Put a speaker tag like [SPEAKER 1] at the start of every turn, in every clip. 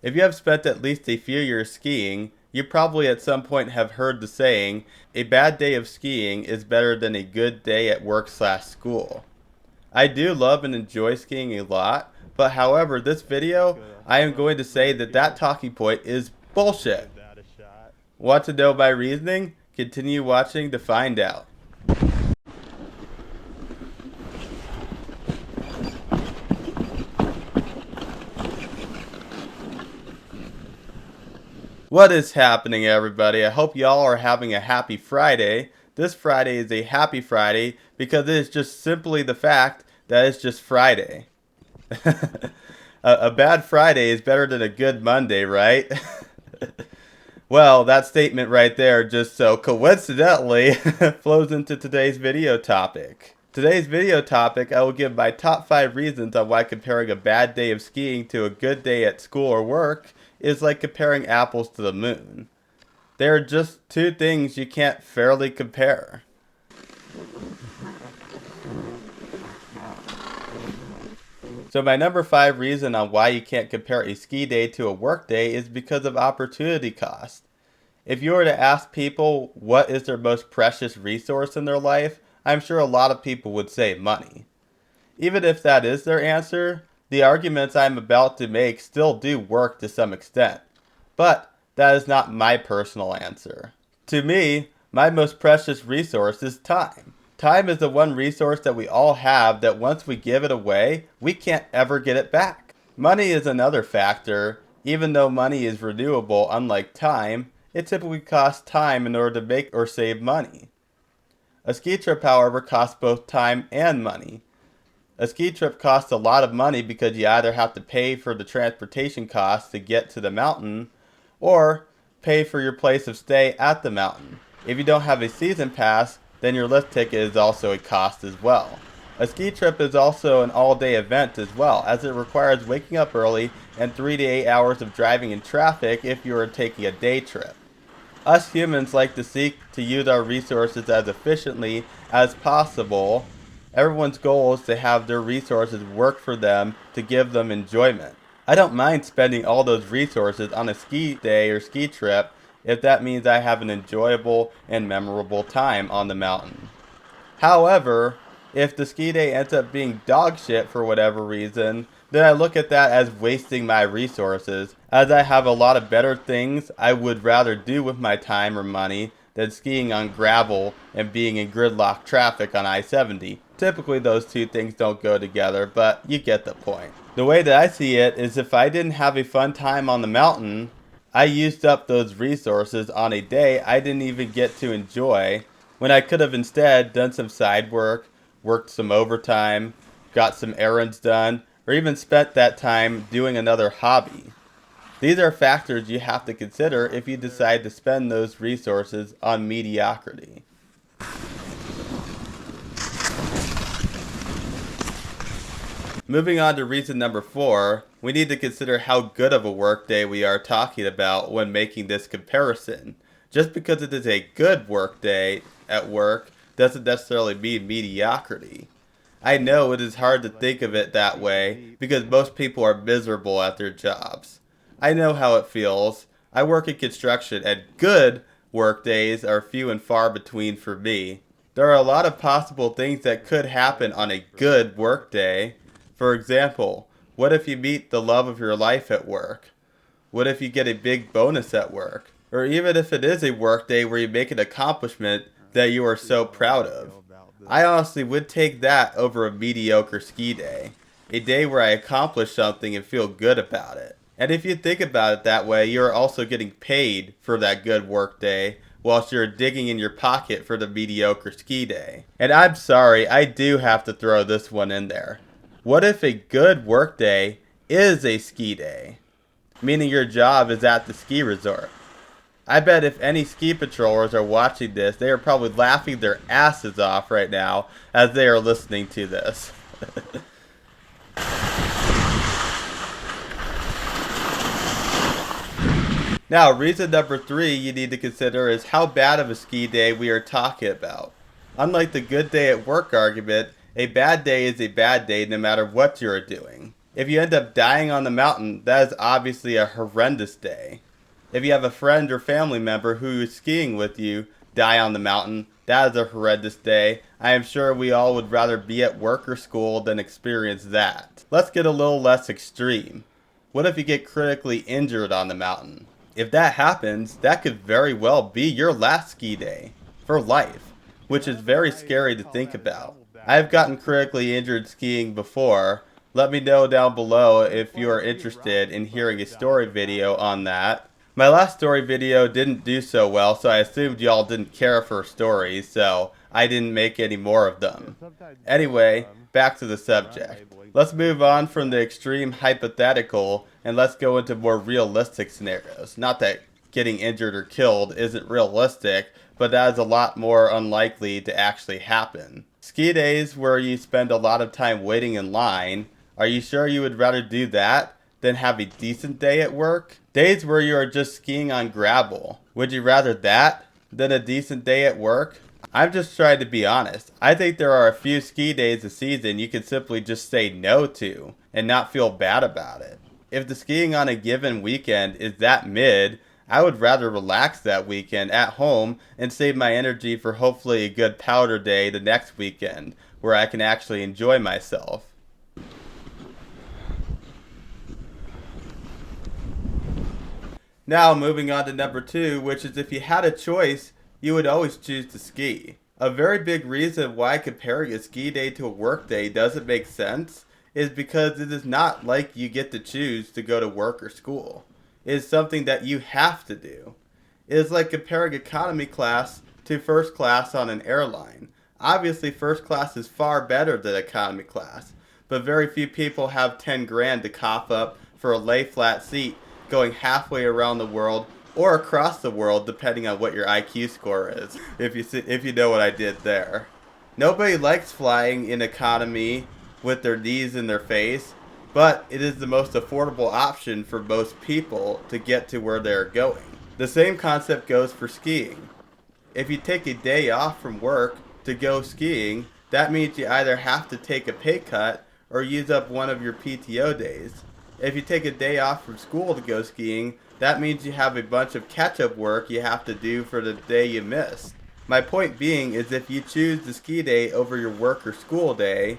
[SPEAKER 1] If you have spent at least a few years skiing, you probably at some point have heard the saying, a bad day of skiing is better than a good day at work/school. I do love and enjoy skiing a lot, but however, this video, I am going to say that that talking point is bullshit. Want to know my reasoning? Continue watching to find out. What is happening, everybody? I hope y'all are having a happy Friday. This Friday is a happy Friday because it is just simply the fact that it's just Friday. A bad Friday is better than a good Monday, right? Well, that statement right there just so coincidentally flows into today's video topic. Today's video topic, I will give my top 5 reasons on why comparing a bad day of skiing to a good day at school or work is like comparing apples to the moon. They are just two things you can't fairly compare. So my number 5 reason on why you can't compare a ski day to a work day is because of opportunity cost. If you were to ask people what is their most precious resource in their life, I'm sure a lot of people would say money. Even if that is their answer, the arguments I'm about to make still do work to some extent. But that is not my personal answer. To me, my most precious resource is time. Time is the one resource that we all have that once we give it away, we can't ever get it back. Money is another factor. Even though money is renewable, unlike time, it typically costs time in order to make or save money. A ski trip, however, costs both time and money. A ski trip costs a lot of money because you either have to pay for the transportation costs to get to the mountain or pay for your place of stay at the mountain. If you don't have a season pass, then your lift ticket is also a cost as well. A ski trip is also an all-day event as well, as it requires waking up early and 3 to 8 hours of driving in traffic if you are taking a day trip. Us humans like to seek to use our resources as efficiently as possible. Everyone's goal is to have their resources work for them to give them enjoyment. I don't mind spending all those resources on a ski day or ski trip if that means I have an enjoyable and memorable time on the mountain. However, if the ski day ends up being dog shit for whatever reason, then I look at that as wasting my resources, as I have a lot of better things I would rather do with my time or money than skiing on gravel and being in gridlock traffic on I-70. Typically those two things don't go together, but you get the point. The way that I see it is if I didn't have a fun time on the mountain, I used up those resources on a day I didn't even get to enjoy, when I could have instead done some side work, worked some overtime, got some errands done, or even spent that time doing another hobby. These are factors you have to consider if you decide to spend those resources on mediocrity. Moving on to reason number 4, we need to consider how good of a workday we are talking about when making this comparison. Just because it is a good workday at work doesn't necessarily mean mediocrity. I know it is hard to think of it that way because most people are miserable at their jobs. I know how it feels. I work in construction and good work days are few and far between for me. There are a lot of possible things that could happen on a good work day. For example, what if you meet the love of your life at work? What if you get a big bonus at work? Or even if it is a work day where you make an accomplishment that you are so proud of. I honestly would take that over a mediocre ski day. A day where I accomplish something and feel good about it. And if you think about it that way, you are also getting paid for that good work day, whilst you're digging in your pocket for the mediocre ski day. And I'm sorry, I do have to throw this one in there. What if a good work day is a ski day? Meaning your job is at the ski resort. I bet if any ski patrollers are watching this, they are probably laughing their asses off right now as they are listening to this. Now, reason number 3 you need to consider is how bad of a ski day we are talking about. Unlike the good day at work argument, a bad day is a bad day no matter what you're doing. If you end up dying on the mountain, that is obviously a horrendous day. If you have a friend or family member who is skiing with you die on the mountain, that is a horrendous day. I am sure we all would rather be at work or school than experience that. Let's get a little less extreme. What if you get critically injured on the mountain? If that happens, that could very well be your last ski day for life, which is very scary to think about. I've gotten critically injured skiing before. Let me know down below if you are interested in hearing a story video on that. My last story video didn't do so well, so I assumed y'all didn't care for stories, so I didn't make any more of them. Anyway, back to the subject. Let's move on from the extreme hypothetical and let's go into more realistic scenarios. Not that getting injured or killed isn't realistic, but that is a lot more unlikely to actually happen. Ski days where you spend a lot of time waiting in line, are you sure you would rather do that than have a decent day at work? Days where you are just skiing on gravel, would you rather that than a decent day at work? I'm just trying to be honest. I think there are a few ski days a season you can simply just say no to and not feel bad about it. If the skiing on a given weekend is that mid, I would rather relax that weekend at home and save my energy for hopefully a good powder day the next weekend where I can actually enjoy myself. Now moving on to number 2, which is if you had a choice, you would always choose to ski. A very big reason why comparing a ski day to a work day doesn't make sense is because it is not like you get to choose to go to work or school. It is something that you have to do. It is like comparing economy class to first class on an airline. Obviously first class is far better than economy class, but very few people have 10 grand to cough up for a lay flat seat going halfway around the world or across the world depending on what your IQ score is, if you know what I did there. Nobody likes flying in economy with their knees in their face, but it is the most affordable option for most people to get to where they are going. The same concept goes for skiing. If you take a day off from work to go skiing, that means you either have to take a pay cut or use up one of your PTO days. If you take a day off from school to go skiing, that means you have a bunch of catch-up work you have to do for the day you missed. My point being is if you choose the ski day over your work or school day,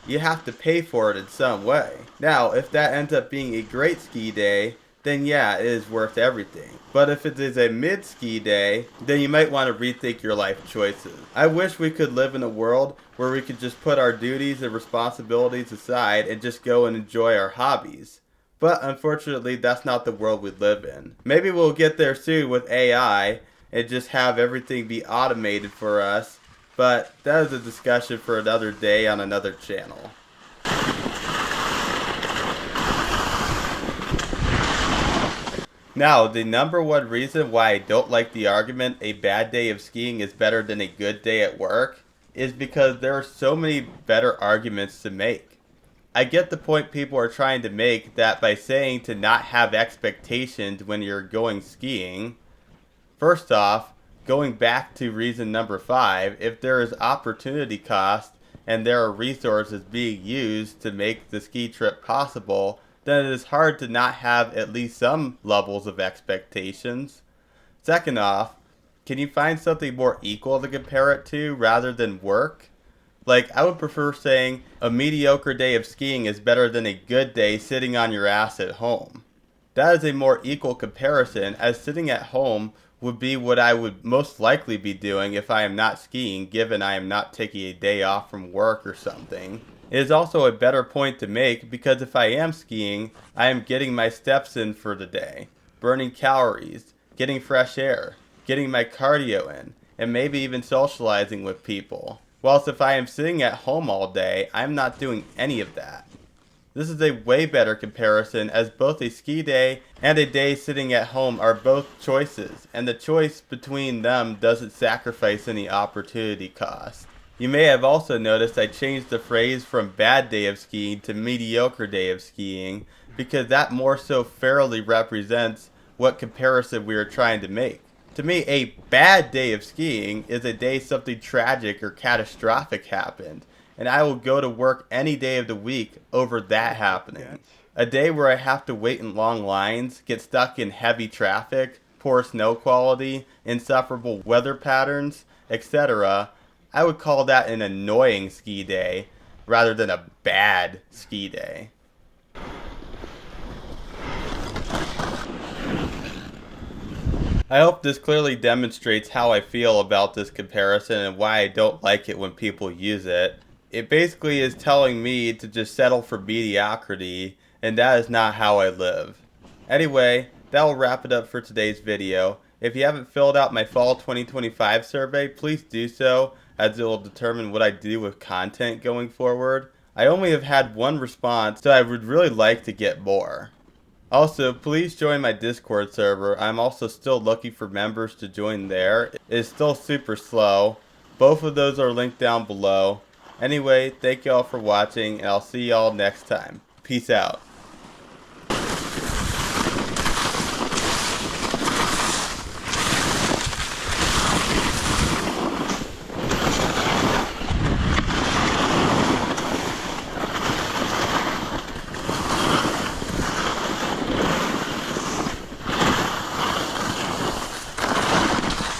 [SPEAKER 1] you have to pay for it in some way. Now, if that ends up being a great ski day, then yeah, it is worth everything. But if it is a mid-ski day, then you might want to rethink your life choices. I wish we could live in a world where we could just put our duties and responsibilities aside and just go and enjoy our hobbies. But unfortunately, that's not the world we live in. Maybe we'll get there soon with AI and just have everything be automated for us. But that is a discussion for another day on another channel. Now, the number one reason why I don't like the argument a bad day of skiing is better than a good day at work is because there are so many better arguments to make. I get the point people are trying to make that by saying to not have expectations when you're going skiing, first off, going back to reason number 5, if there is opportunity cost and there are resources being used to make the ski trip possible, then it is hard to not have at least some levels of expectations. Second off, can you find something more equal to compare it to rather than work? Like, I would prefer saying a mediocre day of skiing is better than a good day sitting on your ass at home. That is a more equal comparison, as sitting at home would be what I would most likely be doing if I am not skiing, given I am not taking a day off from work or something. It is also a better point to make because if I am skiing, I am getting my steps in for the day, burning calories, getting fresh air, getting my cardio in, and maybe even socializing with people. Whilst if I am sitting at home all day, I am not doing any of that. This is a way better comparison as both a ski day and a day sitting at home are both choices, and the choice between them doesn't sacrifice any opportunity cost. You may have also noticed I changed the phrase from bad day of skiing to mediocre day of skiing because that more so fairly represents what comparison we are trying to make. To me, a bad day of skiing is a day something tragic or catastrophic happened, and I will go to work any day of the week over that happening. A day where I have to wait in long lines, get stuck in heavy traffic, poor snow quality, insufferable weather patterns, etc., I would call that an annoying ski day rather than a bad ski day. I hope this clearly demonstrates how I feel about this comparison and why I don't like it when people use it. It basically is telling me to just settle for mediocrity, and that is not how I live. Anyway, that will wrap it up for today's video. If you haven't filled out my fall 2025 survey, please do so, as it will determine what I do with content going forward. I only have had one response, so I would really like to get more. Also, please join my Discord server. I'm also still looking for members to join there. It is still super slow. Both of those are linked down below. Anyway, thank y'all for watching, and I'll see y'all next time. Peace out.